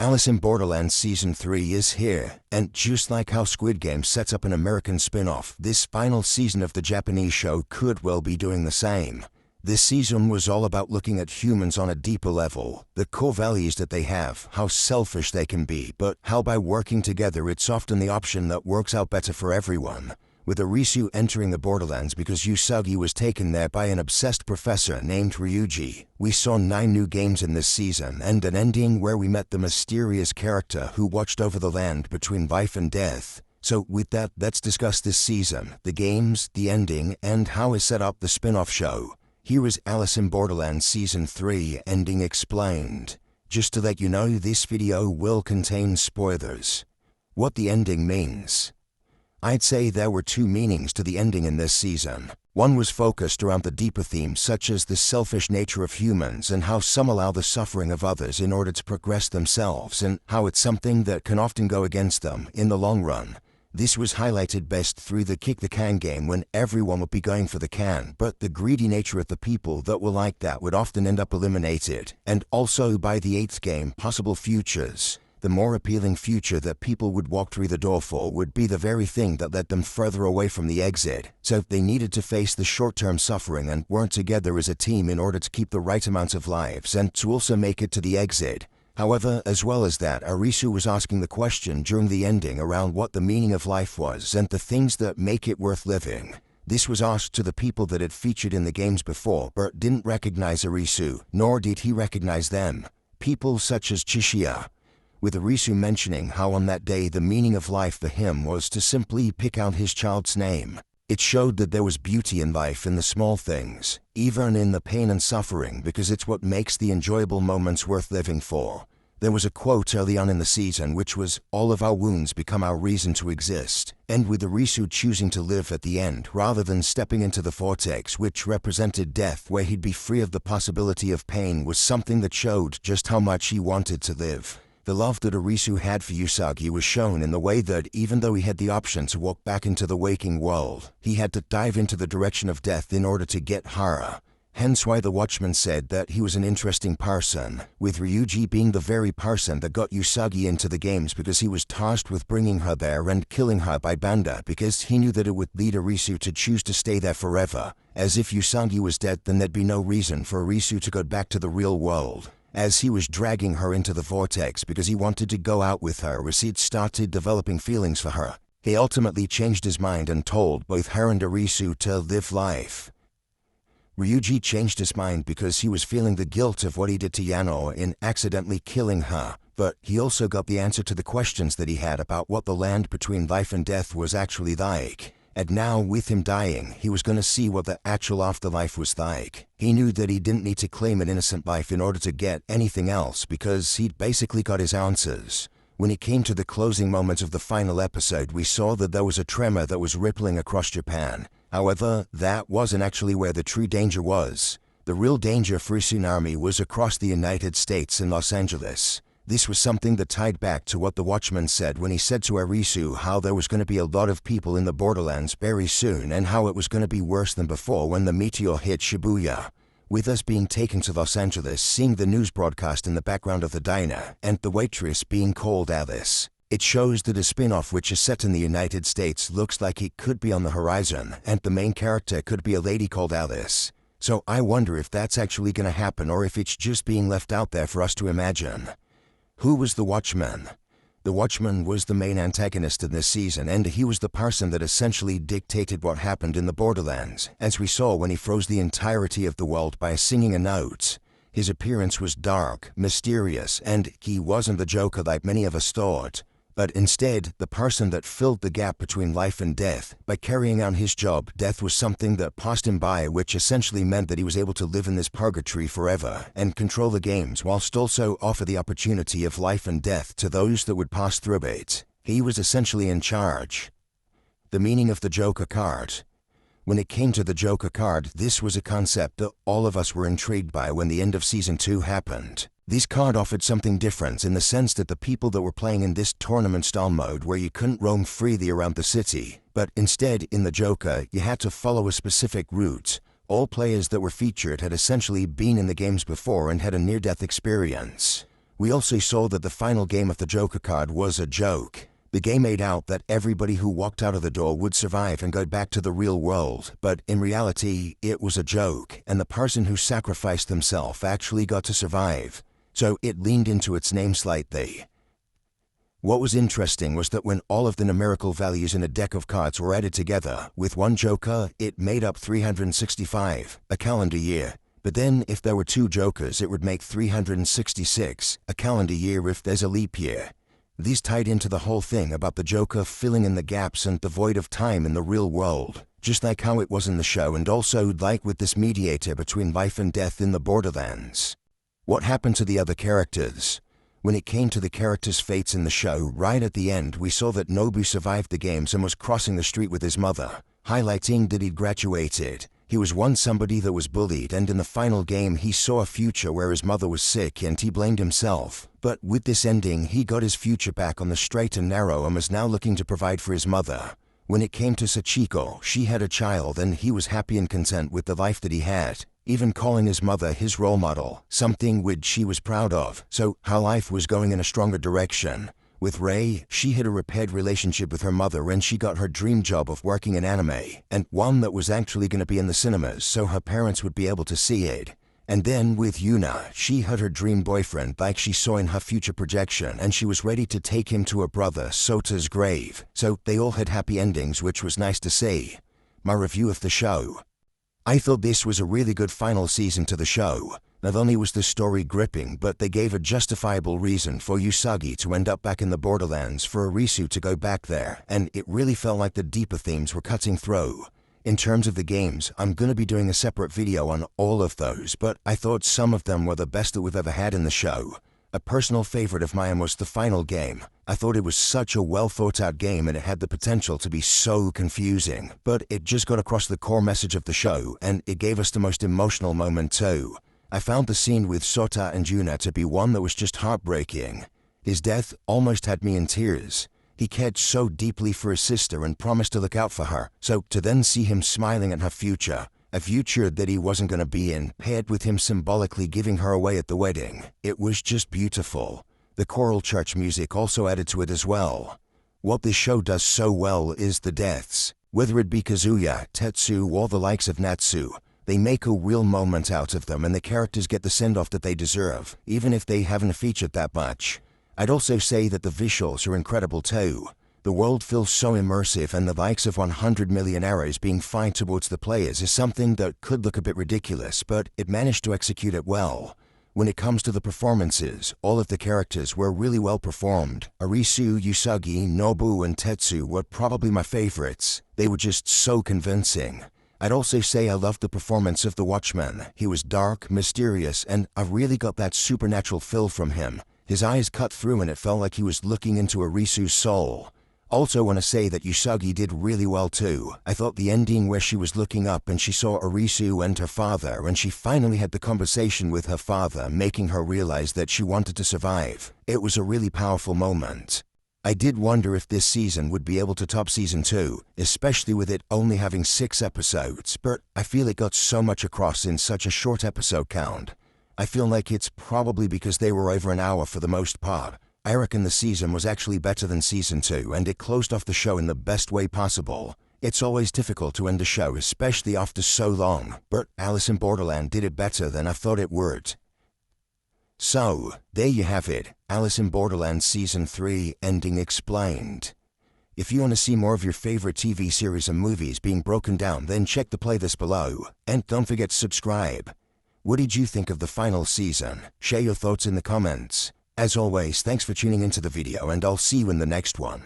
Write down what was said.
Alice in Borderland Season 3 is here, and just like how Squid Game sets up an American spin-off, this final season of the Japanese show could well be doing the same. This season was all about looking at humans on a deeper level, the core values that they have, how selfish they can be, but how by working together it's often the option that works out better for everyone. With Arisu entering the Borderlands because Usagi was taken there by an obsessed professor named Ryuji, we saw 9 new games in this season and an ending where we met the mysterious character who watched over the land between life and death. So with that, let's discuss this season, the games, the ending, and how it set up the spin-off show. Here is Alice in Borderland Season 3 Ending Explained. Just to let you know, this video will contain spoilers. What the ending means. I'd say there were 2 meanings to the ending in this season. One was focused around the deeper themes such as the selfish nature of humans and how some allow the suffering of others in order to progress themselves, and how it's something that can often go against them in the long run. This was highlighted best through the kick the can game when everyone would be going for the can, but the greedy nature of the people that were like that would often end up eliminated. And also by the 8th game, possible futures. The more appealing future that people would walk through the door for would be the very thing that led them further away from the exit. So they needed to face the short-term suffering and weren't together as a team in order to keep the right amount of lives and to also make it to the exit. However, as well as that, Arisu was asking the question during the ending around what the meaning of life was and the things that make it worth living. This was asked to the people that had featured in the games before but didn't recognize Arisu, nor did he recognize them. People such as Chishiya, with Arisu mentioning how on that day the meaning of life for him was to simply pick out his child's name. It showed that there was beauty in life in the small things, even in the pain and suffering, because it's what makes the enjoyable moments worth living for. There was a quote early on in the season which was, "All of our wounds become our reason to exist," and with Arisu choosing to live at the end rather than stepping into the vortex which represented death where he'd be free of the possibility of pain was something that showed just how much he wanted to live. The love that Arisu had for Usagi was shown in the way that even though he had the option to walk back into the waking world, he had to dive into the direction of death in order to get Hara. Hence why the Watchman said that he was an interesting person, with Ryuji being the very person that got Usagi into the games because he was tasked with bringing her there and killing her by Banda because he knew that it would lead Arisu to choose to stay there forever. As if Usagi was dead, then there'd be no reason for Arisu to go back to the real world, as he was dragging her into the vortex because he wanted to go out with her as he'd started developing feelings for her. He ultimately changed his mind and told both her and Arisu to live life. Ryuji changed his mind because he was feeling the guilt of what he did to Yano in accidentally killing her, but he also got the answer to the questions that he had about what the land between life and death was actually like. And now, with him dying, he was going to see what the actual afterlife was like. He knew that he didn't need to claim an innocent life in order to get anything else because he'd basically got his answers. When it came to the closing moments of the final episode, we saw that there was a tremor that was rippling across Japan. However, that wasn't actually where the true danger was. The real danger for a tsunami was across the United States and Los Angeles. This was something that tied back to what the Watchman said when he said to Arisu how there was going to be a lot of people in the Borderlands very soon and how it was going to be worse than before when the meteor hit Shibuya. With us being taken to Los Angeles, seeing the news broadcast in the background of the diner, and the waitress being called Alice, it shows that a spin-off which is set in the United States looks like it could be on the horizon, and the main character could be a lady called Alice. So I wonder if that's actually going to happen or if it's just being left out there for us to imagine. Who was the Watchman? The Watchman was the main antagonist in this season, and he was the person that essentially dictated what happened in the Borderlands, as we saw when he froze the entirety of the world by singing a note. His appearance was dark, mysterious, and he wasn't the Joker like many of us thought, but instead the person that filled the gap between life and death. By carrying out his job, death was something that passed him by, which essentially meant that he was able to live in this purgatory forever and control the games whilst also offer the opportunity of life and death to those that would pass through it. He was essentially in charge. The meaning of the Joker card. When it came to the Joker card, this was a concept that all of us were intrigued by when the end of Season 2 happened. This card offered something different in the sense that the people that were playing in this tournament-style mode where you couldn't roam freely around the city, but instead in the Joker you had to follow a specific route. All players that were featured had essentially been in the games before and had a near-death experience. We also saw that the final game of the Joker card was a joke. The game made out that everybody who walked out of the door would survive and go back to the real world, but in reality, it was a joke, and the person who sacrificed themselves actually got to survive. So it leaned into its name slightly. What was interesting was that when all of the numerical values in a deck of cards were added together, with one Joker, it made up 365, a calendar year. But then, if there were two Jokers, it would make 366, a calendar year if there's a leap year. These tied into the whole thing about the Joker filling in the gaps and the void of time in the real world, just like how it was in the show and also like with this mediator between life and death in the Borderlands. What happened to the other characters? When it came to the characters' fates in the show, right at the end we saw that Nobu survived the games and was crossing the street with his mother, highlighting that he'd graduated. He was once somebody that was bullied, and in the final game he saw a future where his mother was sick and he blamed himself. But with this ending, he got his future back on the straight and narrow and was now looking to provide for his mother. When it came to Sachiko, she had a child and he was happy and content with the life that he had, even calling his mother his role model, something which she was proud of. So her life was going in a stronger direction. With Rei, she had a repaired relationship with her mother and she got her dream job of working in anime, and one that was actually going to be in the cinemas so her parents would be able to see it. And then with Yuna, she had her dream boyfriend like she saw in her future projection and she was ready to take him to her brother Sota's grave. So they all had happy endings, which was nice to see. My review of the show. I thought this was a really good final season to the show. Not only was the story gripping, but they gave a justifiable reason for Usagi to end up back in the Borderlands, for Arisu to go back there, and it really felt like the deeper themes were cutting through. In terms of the games, I'm gonna be doing a separate video on all of those, but I thought some of them were the best that we've ever had in the show. A personal favorite of mine was the final game. I thought it was such a well thought out game and it had the potential to be so confusing, but it just got across the core message of the show and it gave us the most emotional moment too. I found the scene with Sota and Yuna to be one that was just heartbreaking. His death almost had me in tears. He cared so deeply for his sister and promised to look out for her, so to then see him smiling at her future, a future that he wasn't going to be in, paired with him symbolically giving her away at the wedding, it was just beautiful. The choral church music also added to it as well. What this show does so well is the deaths. Whether it be Kazuya, Tetsu, or the likes of Natsu, they make a real moment out of them and the characters get the send-off that they deserve, even if they haven't featured that much. I'd also say that the visuals are incredible too. The world feels so immersive and the likes of 100 million arrows being fired towards the players is something that could look a bit ridiculous, but it managed to execute it well. When it comes to the performances, all of the characters were really well performed. Arisu, Usagi, Nobu, and Tetsu were probably my favorites. They were just so convincing. I'd also say I loved the performance of the Watchman. He was dark, mysterious, and I really got that supernatural feel from him. His eyes cut through and it felt like he was looking into Arisu's soul. Also want to say that Usagi did really well too. I thought the ending where she was looking up and she saw Arisu and her father and she finally had the conversation with her father, making her realize that she wanted to survive. It was a really powerful moment. I did wonder if this season would be able to top season 2, especially with it only having 6 episodes, but I feel it got so much across in such a short episode count. I feel like it's probably because they were over an hour for the most part. I reckon the season was actually better than season 2 and it closed off the show in the best way possible. It's always difficult to end a show, especially after so long, but Alice in Borderland did it better than I thought it would. So, there you have it, Alice in Borderland Season 3 ending explained. If you want to see more of your favorite TV series and movies being broken down, then check the playlist below, and don't forget to subscribe. What did you think of the final season? Share your thoughts in the comments. As always, thanks for tuning into the video and I'll see you in the next one.